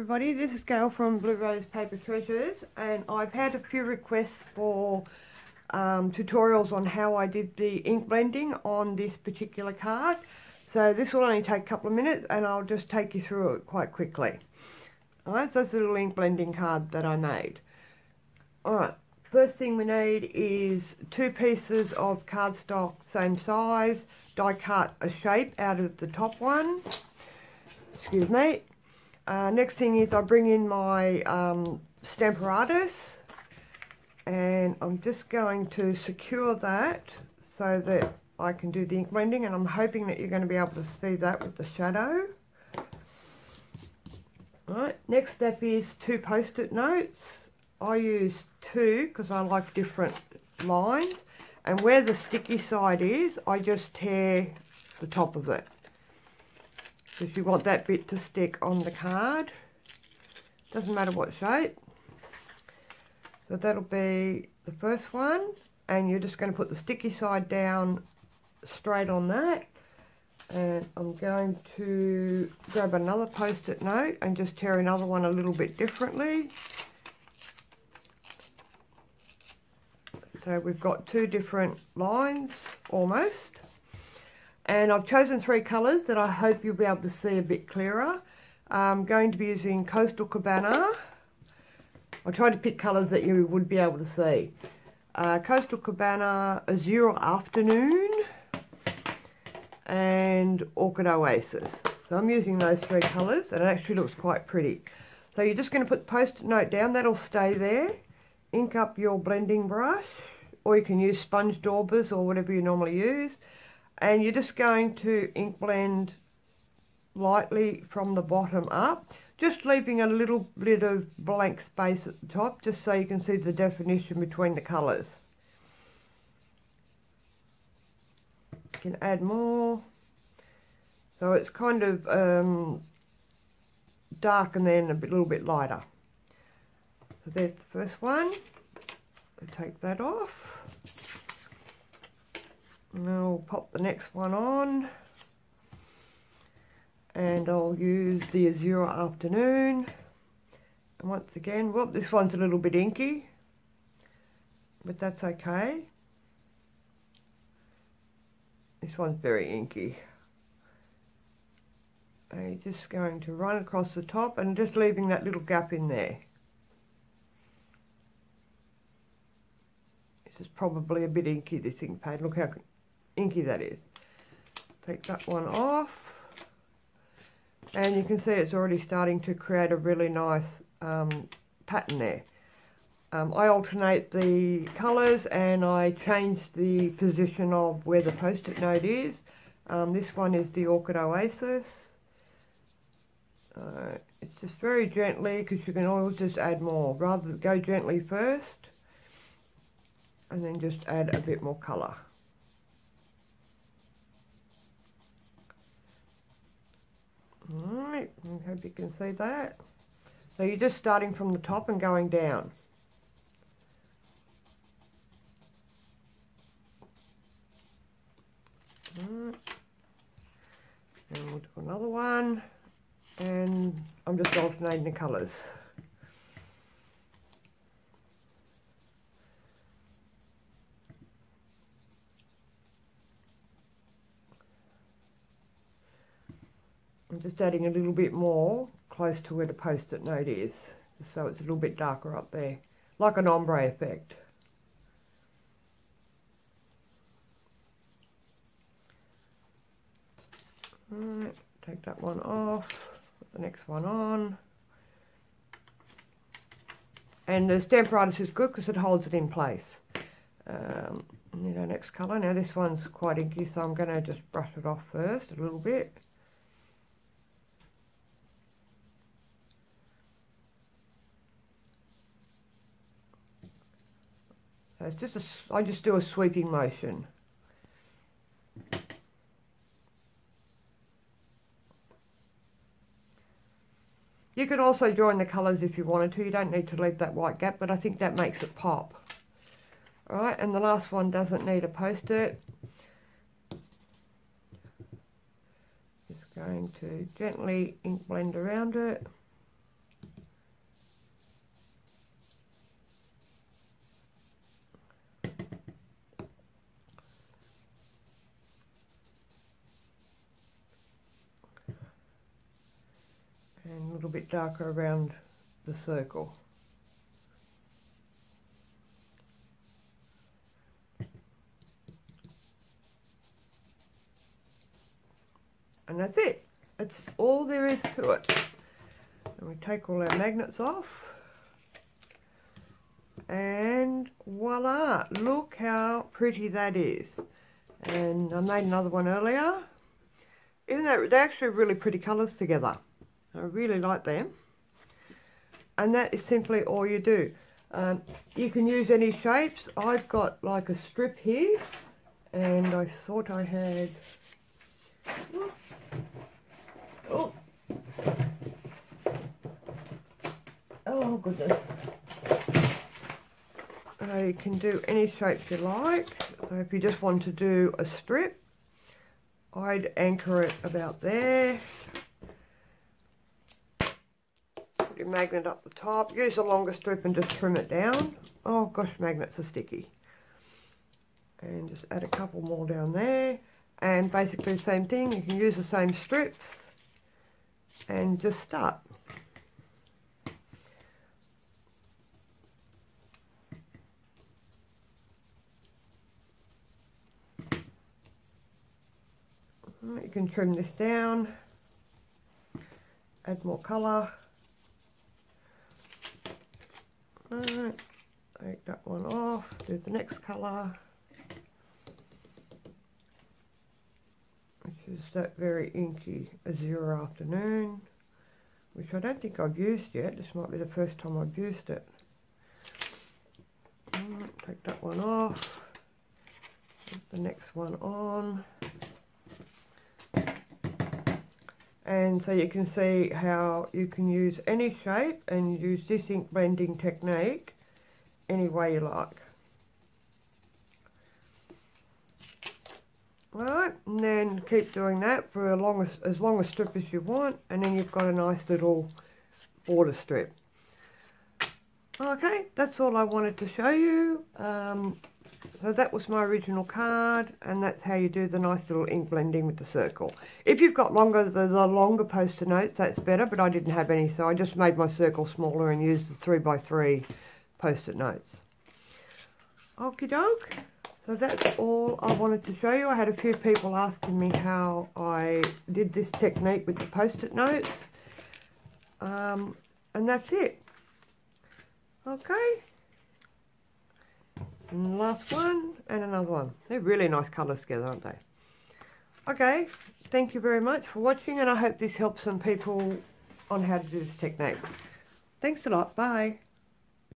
everybody, this is Gail from Blue Rose Paper Treasures, and I've had a few requests for tutorials on how I did the ink blending on this particular card. So this will only take a couple of minutes and I'll just take you through it quite quickly. Alright, so that's the little ink blending card that I made. Alright, first thing we need is 2 pieces of cardstock same size, die cut a shape out of the top one. Excuse me. Next thing is I bring in my Stamparatus, and I'm just going to secure that so that I can do the ink blending, and I'm hoping that you're going to be able to see that with the shadow. Alright, next step is 2 post-it notes. I use 2 because I like different lines, and where the sticky side is, I just tear the top of it. Because you want that bit to stick on the card. Doesn't matter what shape. So that'll be the first one. And you're just going to put the sticky side down straight on that. And I'm going to grab another post-it note and just tear another one a little bit differently. So we've got 2 different lines, almost. And I've chosen 3 colours that I hope you'll be able to see a bit clearer. I'm going to be using Coastal Cabana. I tried to pick colours that you would be able to see. Coastal Cabana, Azure Afternoon, and Orchid Oasis. So I'm using those 3 colours, and it actually looks quite pretty. So you're just going to put the post-it note down, that'll stay there. Ink up your blending brush, or you can use sponge daubers or whatever you normally use. And you're just going to ink blend lightly from the bottom up, just leaving a little bit of blank space at the top, just so you can see the definition between the colours. You can add more. So it's kind of dark and then a little bit lighter. So there's the first one. So take that off. And I'll pop the next one on, and I'll use the Azure Afternoon. And once again, well, this one's a little bit inky, but that's okay. This one's very inky. I'm just going to run across the top and just leaving that little gap in there. This is probably a bit inky, this ink pad. Look how inky that is. Take that one off, and you can see it's already starting to create a really nice pattern there. I alternate the colours and I change the position of where the post-it note is. This one is the Orchid Oasis. It's just very gently, because you can always just add more. Rather than go gently first and then just add a bit more colour. Alright, I hope you can see that. So you're just starting from the top and going down. Alright. And we'll do another one. And I'm just alternating the colours. I'm just adding a little bit more close to where the post-it note is, so it's a little bit darker up there, like an ombre effect. Alright, take that one off, put the next one on. And the Stamparatus is good because it holds it in place. Need our next colour. Now this one's quite inky, so I'm going to just brush it off first a little bit. So it's just I just do a sweeping motion. You could also join the colours if you wanted to. You don't need to leave that white gap, but I think that makes it pop. Alright, and the last one doesn't need a post-it. Just going to gently ink blend around it. little bit darker around the circle. And that's it. That's all there is to it. And we take all our magnets off. And voila, look how pretty that is. And I made another one earlier. Isn't that, they're actually really pretty colours together. I really like them. And that is simply all you do. You can use any shapes. I've got like a strip here, and I thought I had... Oh goodness. You can do any shapes you like. So if you just want to do a strip, I'd anchor it about there. Put your magnet up the top. Use a longer strip and just trim it down. Oh gosh, magnets are sticky. And just add a couple more down there. And basically the same thing. You can use the same strips and just start. You can trim this down, add more colour. Right, take that one off, do the next colour, which is that very inky Azure Afternoon, which I don't think I've used yet. This might be the first time I've used it. Right, take that one off, put the next one on. And so you can see how you can use any shape and use this ink blending technique any way you like. Alright, and then keep doing that for as long a strip as you want, and then you've got a nice little border strip. Okay, that's all I wanted to show you. So that was my original card, and that's how you do the nice little ink blending with the circle. If you've got the longer post-it notes, that's better, but I didn't have any, so I just made my circle smaller and used the 3x3 post-it notes. Okie doke. So that's all I wanted to show you. I had a few people asking me how I did this technique with the post-it notes. And that's it. Okay. And the last one, and another one. They're really nice colours together, aren't they? Okay, thank you very much for watching, and I hope this helps some people on how to do this technique. Thanks a lot, bye.